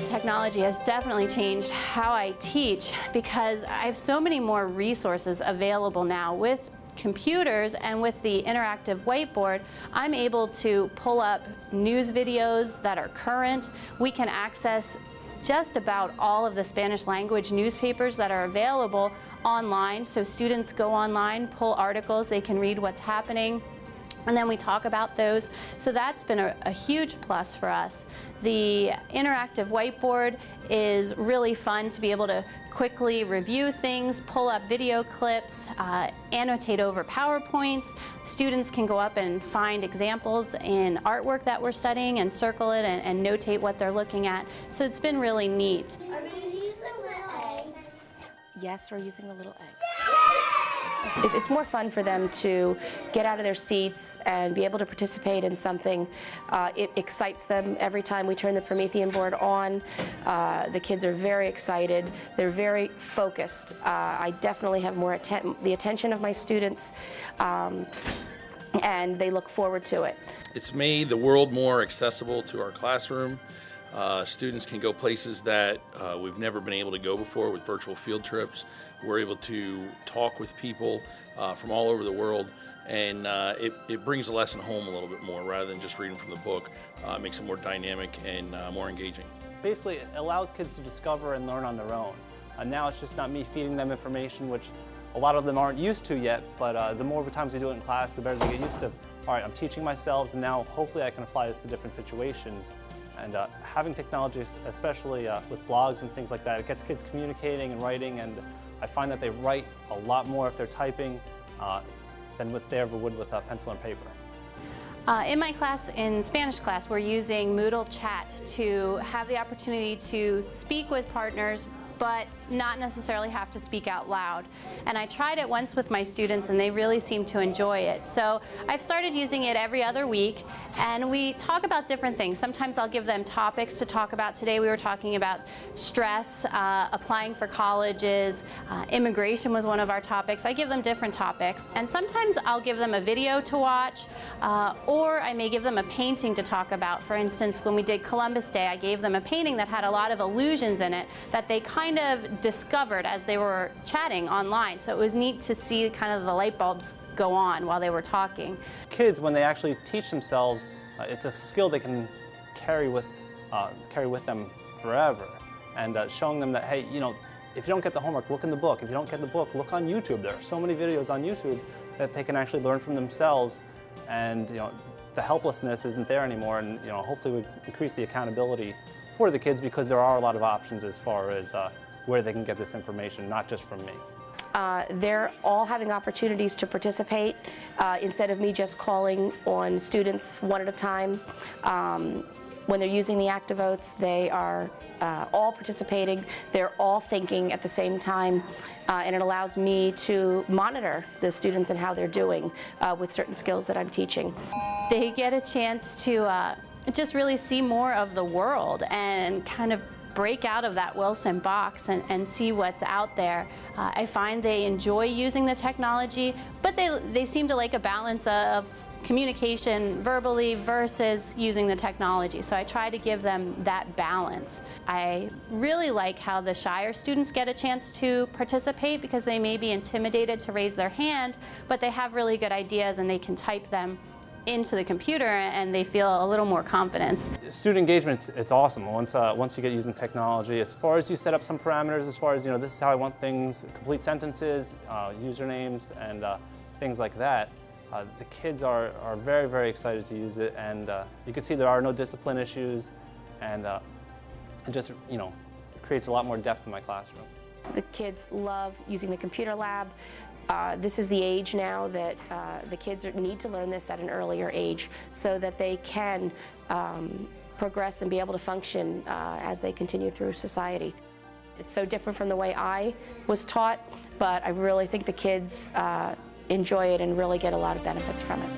technology has definitely changed how I teach because I have so many more resources available now. With computers and with the interactive whiteboard, I'm able to pull up news videos that are current. We can access just about all of the Spanish language newspapers that are available online. So students go online, pull articles, they can read what's happening, and then we talk about those. So that's been a huge plus for us. The interactive whiteboard is really fun to be able to quickly review things, pull up video clips, annotate over PowerPoints. Students can go up and find examples in artwork that we're studying and circle it and notate what they're looking at. So it's been really neat. Are we using the eggs? Yes, we're using the little eggs. It's more fun for them to get out of their seats and be able to participate in something. It excites them every time we turn the Promethean board on. The kids are very excited. They're very focused. I definitely have more the attention of my students, and they look forward to it. It's made the world more accessible to our classroom. Students can go places that we've never been able to go before with virtual field trips. We're able to talk with people from all over the world, and it brings the lesson home a little bit more rather than just reading from the book. It makes it more dynamic and more engaging. Basically, it allows kids to discover and learn on their own. Now it's just not me feeding them information, which a lot of them aren't used to yet, but the more times we do it in class, the better they get used to, all right, I'm teaching myself, and now hopefully I can apply this to different situations. And having technology, especially with blogs and things like that, it gets kids communicating and writing, and I find that they write a lot more if they're typing than they ever would with pencil and paper. In my class, in Spanish class, we're using Moodle Chat to have the opportunity to speak with partners, but not necessarily have to speak out loud. And I tried it once with my students and they really seemed to enjoy it. So I've started using it every other week, and we talk about different things. Sometimes I'll give them topics to talk about. Today we were talking about stress, applying for colleges, immigration was one of our topics. I give them different topics, and sometimes I'll give them a video to watch, or I may give them a painting to talk about. For instance, when we did Columbus Day, I gave them a painting that had a lot of illusions in it that they kind of discovered as they were chatting online. So it was neat to see kind of the light bulbs go on while they were talking. Kids, when they actually teach themselves, it's a skill they can carry with them forever. And showing them that, hey, you know, if you don't get the homework, look in the book. If you don't get the book, look on YouTube. There are so many videos on YouTube that they can actually learn from themselves, and you know, the helplessness isn't there anymore. And you know, hopefully we increase the accountability for the kids, because there are a lot of options as far as where they can get this information, not just from me. They're all having opportunities to participate instead of me just calling on students one at a time. When they're using the ActiVotes, they are all participating. They're all thinking at the same time, and it allows me to monitor the students and how they're doing with certain skills that I'm teaching. They get a chance to just really see more of the world and kind of break out of that Wilson box and see what's out there. I find they enjoy using the technology, but they seem to like a balance of communication verbally versus using the technology. So I try to give them that balance. I really like how the shyer students get a chance to participate, because they may be intimidated to raise their hand, but they have really good ideas and they can type them into the computer and they feel a little more confidence. Student engagement, it's awesome once you get using technology. As far as you set up some parameters, as far as, you know, this is how I want things, complete sentences, usernames, and things like that, the kids are very, very excited to use it, and you can see there are no discipline issues, and it just, you know, creates a lot more depth in my classroom. The kids love using the computer lab. This is the age now that the kids need to learn this at an earlier age so that they can progress and be able to function as they continue through society. It's so different from the way I was taught, but I really think the kids enjoy it and really get a lot of benefits from it.